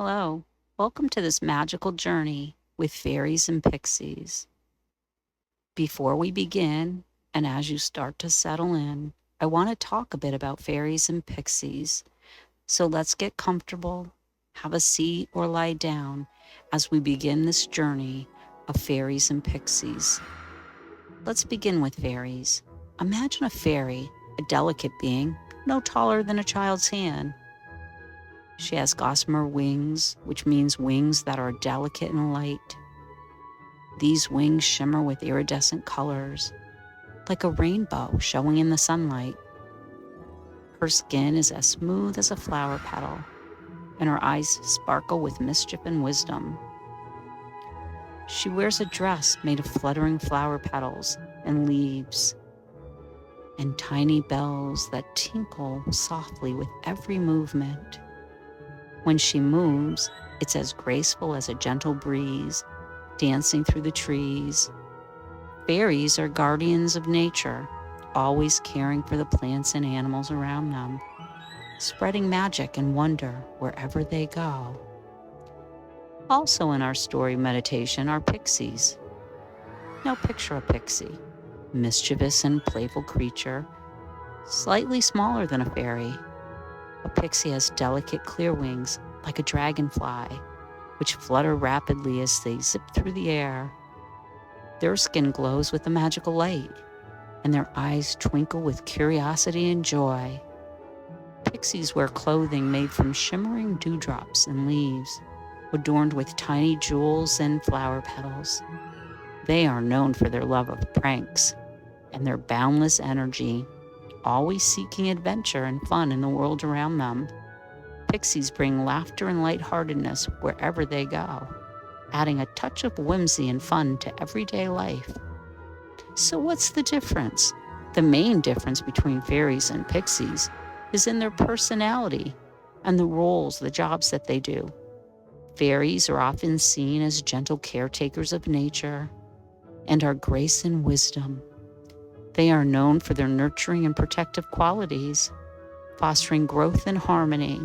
Hello, welcome to this magical journey with fairies and pixies. Before we begin, and as you start to settle in, I want to talk a bit about fairies and pixies. So let's get comfortable, have a seat, or lie down as we begin this journey of fairies and pixies. Let's begin with fairies. Imagine a fairy, a delicate being, no taller than a child's hand. She has gossamer wings, which means wings that are delicate and light. These wings shimmer with iridescent colors, like a rainbow showing in the sunlight. Her skin is as smooth as a flower petal, and her eyes sparkle with mischief and wisdom. She wears a dress made of fluttering flower petals and leaves, and tiny bells that tinkle softly with every movement. When she moves, it's as graceful as a gentle breeze dancing through the trees. Fairies are guardians of nature, always caring for the plants and animals around them, spreading magic and wonder wherever they go. Also in our story meditation are pixies. Now picture a pixie, mischievous and playful creature, slightly smaller than a fairy. A pixie has delicate clear wings like a dragonfly, which flutter rapidly as they zip through the air. Their skin glows with a magical light, and their eyes twinkle with curiosity and joy. Pixies wear clothing made from shimmering dewdrops and leaves, adorned with tiny jewels and flower petals. They are known for their love of pranks and their boundless energy, always seeking adventure and fun in the world around them. Pixies bring laughter and lightheartedness wherever they go, adding a touch of whimsy and fun to everyday life. So what's the difference? The main difference between fairies and pixies is in their personality and the roles, the jobs that they do. Fairies are often seen as gentle caretakers of nature and our grace and wisdom. They are known for their nurturing and protective qualities, fostering growth and harmony,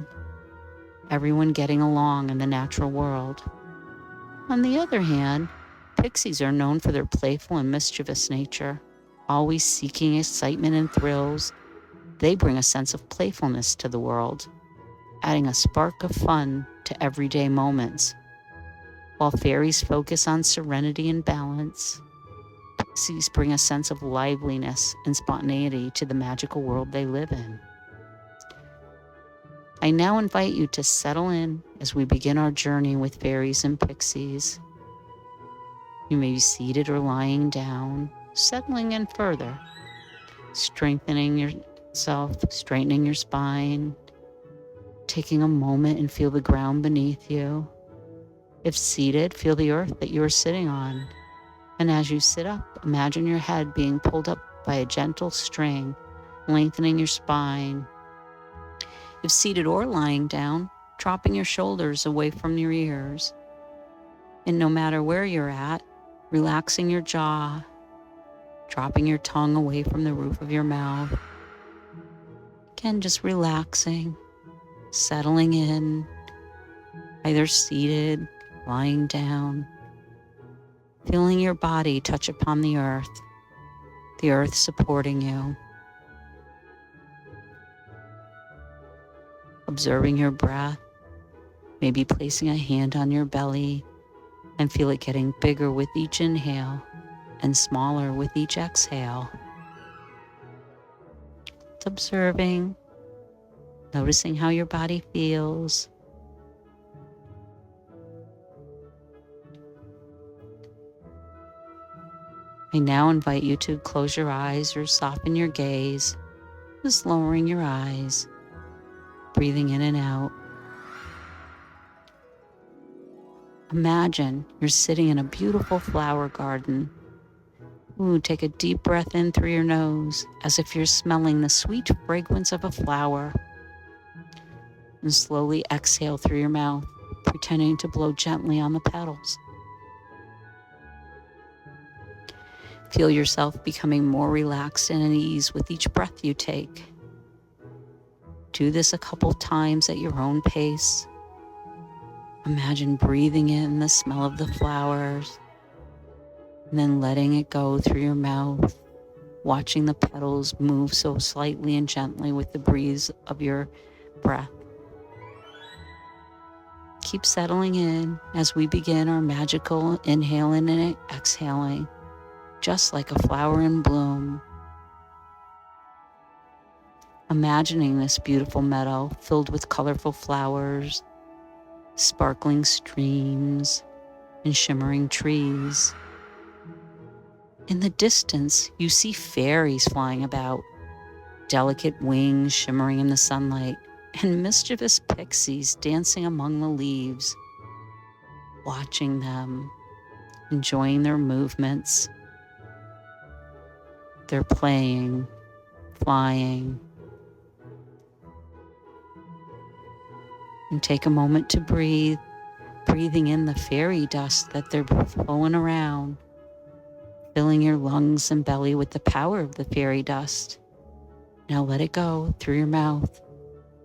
everyone getting along in the natural world. On the other hand, pixies are known for their playful and mischievous nature, always seeking excitement and thrills. They bring a sense of playfulness to the world, adding a spark of fun to everyday moments. While fairies focus on serenity and balance, pixies bring a sense of liveliness and spontaneity to the magical world they live in. I now invite you to settle in as we begin our journey with fairies and pixies. You may be seated or lying down, settling in further, strengthening yourself, straightening your spine, taking a moment and feel the ground beneath you. If seated, feel the earth that you are sitting on. And as you sit up, imagine your head being pulled up by a gentle string, lengthening your spine. If seated or lying down, dropping your shoulders away from your ears. And no matter where you're at, relaxing your jaw, dropping your tongue away from the roof of your mouth. Again, just relaxing, settling in, either seated, lying down, feeling your body touch upon the earth supporting you. Observing your breath, maybe placing a hand on your belly and feel it getting bigger with each inhale and smaller with each exhale. It's observing, noticing how your body feels. I now invite you to close your eyes or soften your gaze, just lowering your eyes, breathing in and out. Imagine you're sitting in a beautiful flower garden. Take a deep breath in through your nose as if you're smelling the sweet fragrance of a flower. And slowly exhale through your mouth, pretending to blow gently on the petals. Feel yourself becoming more relaxed and at ease with each breath you take. Do this a couple times at your own pace. Imagine breathing in the smell of the flowers and then letting it go through your mouth, watching the petals move so slightly and gently with the breeze of your breath. Keep settling in as we begin our magical inhaling and exhaling, just like a flower in bloom. Imagining this beautiful meadow filled with colorful flowers, sparkling streams, and shimmering trees. In the distance, you see fairies flying about, delicate wings shimmering in the sunlight, and mischievous pixies dancing among the leaves. Watching them, enjoying their movements, they're playing, flying. And take a moment to breathe, breathing in the fairy dust that they're flowing around, filling your lungs and belly with the power of the fairy dust. Now let it go through your mouth,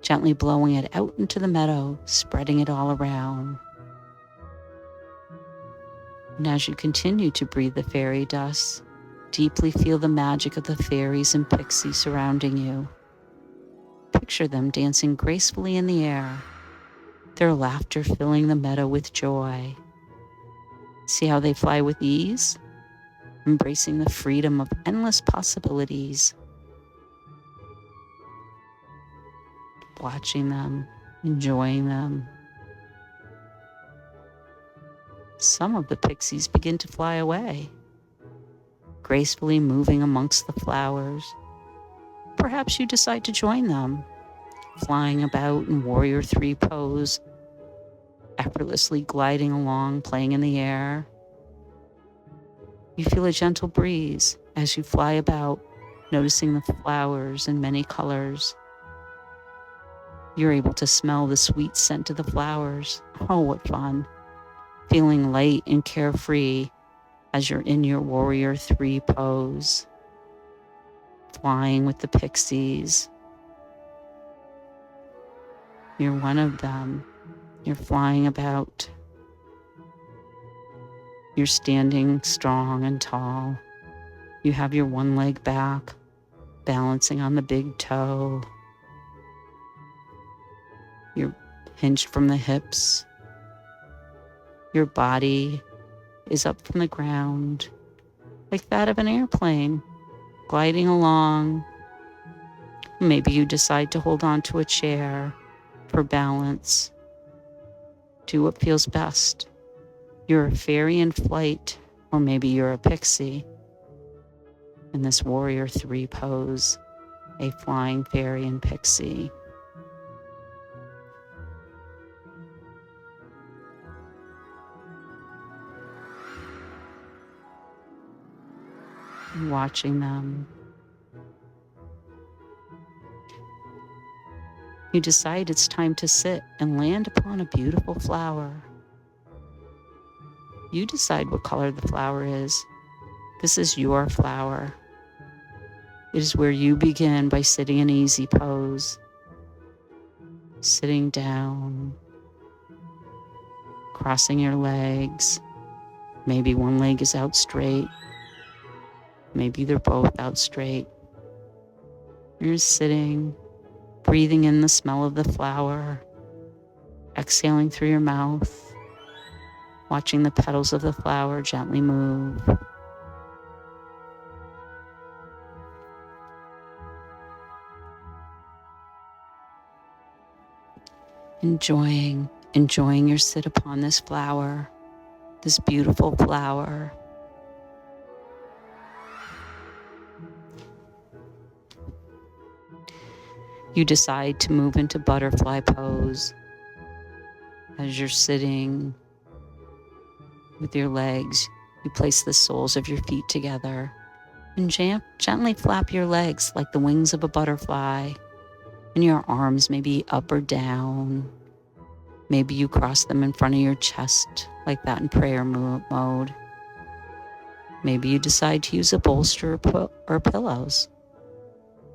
gently blowing it out into the meadow, spreading it all around. And as you continue to breathe the fairy dust, deeply feel the magic of the fairies and pixies surrounding you. Picture them dancing gracefully in the air, their laughter filling the meadow with joy. See how they fly with ease, embracing the freedom of endless possibilities. Watching them, enjoying them. Some of the pixies begin to fly away, gracefully moving amongst the flowers. Perhaps you decide to join them, flying about in warrior three pose, effortlessly gliding along, playing in the air. You feel a gentle breeze as you fly about, noticing the flowers in many colors. You're able to smell the sweet scent of the flowers. Oh, what fun. Feeling light and carefree as you're in your warrior three pose, flying with the pixies. You're one of them. You're flying about. You're standing strong and tall. You have your one leg back, balancing on the big toe. You're hinged from the hips. Your body is up from the ground, like that of an airplane, gliding along. Maybe you decide to hold on to a chair for balance. Do what feels best. You're a fairy in flight, or maybe you're a pixie. In this warrior three pose, a flying fairy and pixie. Watching them. You decide it's time to sit and land upon a beautiful flower. You decide what color the flower is. This is your flower. It is where you begin by sitting in easy pose, sitting down, crossing your legs. Maybe one leg is out straight. Maybe they're both out straight. You're sitting, breathing in the smell of the flower, exhaling through your mouth, watching the petals of the flower gently move. Enjoying your sit upon this flower, this beautiful flower. You decide to move into butterfly pose as you're sitting with your legs. You place the soles of your feet together and gently flap your legs like the wings of a butterfly, and your arms may be up or down. Maybe you cross them in front of your chest like that in prayer mode. Maybe you decide to use a bolster or pillows.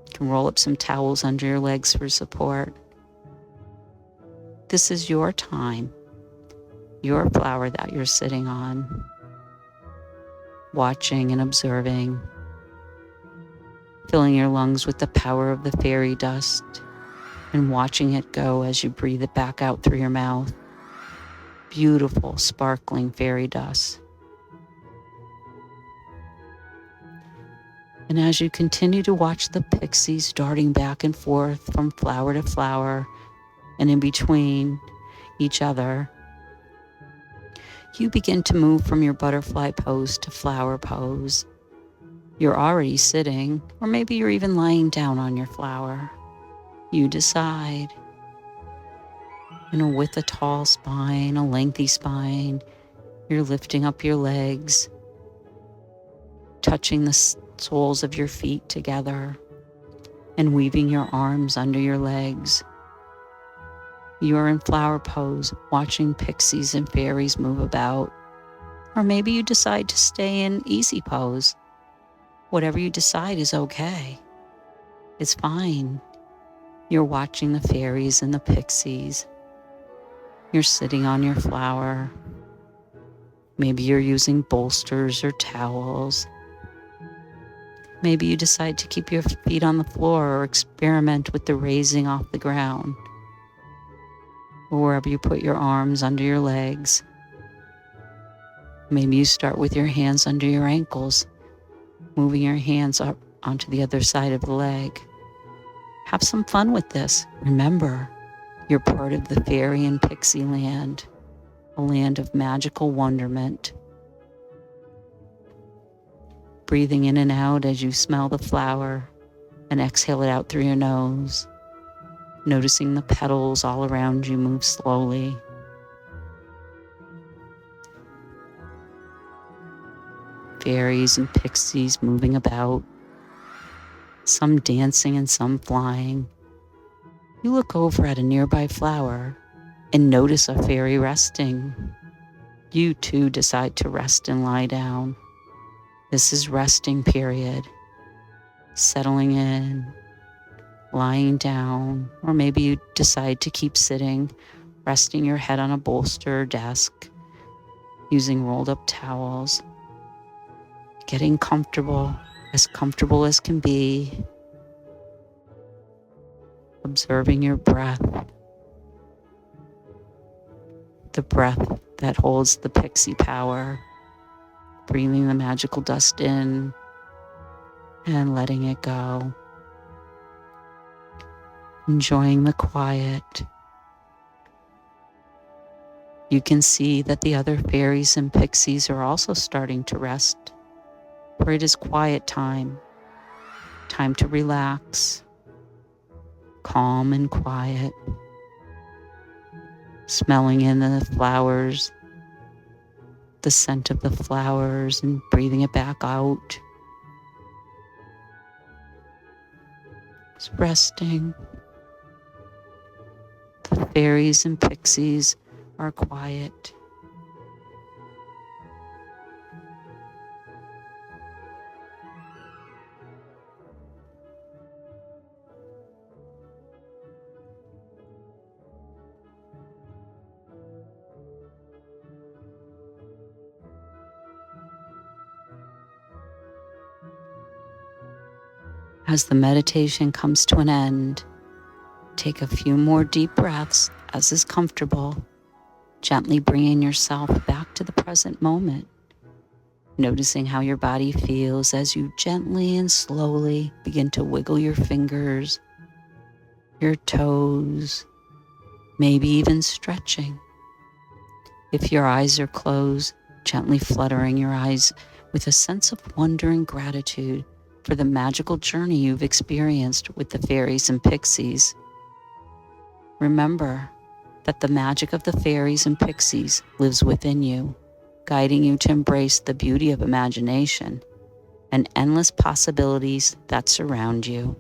You can roll up some towels under your legs for support. This is your time. your flower that you're sitting on, watching and observing, filling your lungs with the power of the fairy dust and watching it go as you breathe it back out through your mouth. Beautiful, sparkling fairy dust. And as you continue to watch the pixies darting back and forth from flower to flower and in between each other, you begin to move from your butterfly pose to flower pose. You're already sitting, or maybe you're even lying down on your flower. You decide. With a tall spine, a lengthy spine, you're lifting up your legs, touching the soles of your feet together, and weaving your arms under your legs. You're in flower pose, watching pixies and fairies move about. Or maybe you decide to stay in easy pose. Whatever you decide is okay. It's fine. You're watching the fairies and the pixies. You're sitting on your flower. Maybe you're using bolsters or towels. Maybe you decide to keep your feet on the floor or experiment with the raising off the ground. Or wherever you put your arms under your legs. Maybe you start with your hands under your ankles, moving your hands up onto the other side of the leg. Have some fun with this. Remember, you're part of the fairy and pixie land, a land of magical wonderment. Breathing in and out as you smell the flower and exhale it out through your nose. Noticing the petals all around you move slowly. Fairies and pixies moving about, some dancing and some flying. You look over at a nearby flower and notice a fairy resting. You too decide to rest and lie down. This is resting period. Settling in, lying down, or maybe you decide to keep sitting, resting your head on a bolster or desk, using rolled up towels, getting comfortable as can be, observing your breath, the breath that holds the pixie power, breathing the magical dust in and letting it go, enjoying the quiet. You can see that the other fairies and pixies are also starting to rest, for it is quiet time to relax, calm and quiet, smelling in the flowers, the scent of the flowers, and breathing it back out. Just resting. The fairies and pixies are quiet. As the meditation comes to an end, take a few more deep breaths as is comfortable, gently bringing yourself back to the present moment, noticing how your body feels as you gently and slowly begin to wiggle your fingers, your toes, maybe even stretching. If your eyes are closed, gently fluttering your eyes with a sense of wonder and gratitude for the magical journey you've experienced with the fairies and pixies. Remember that the magic of the fairies and pixies lives within you, guiding you to embrace the beauty of imagination and endless possibilities that surround you.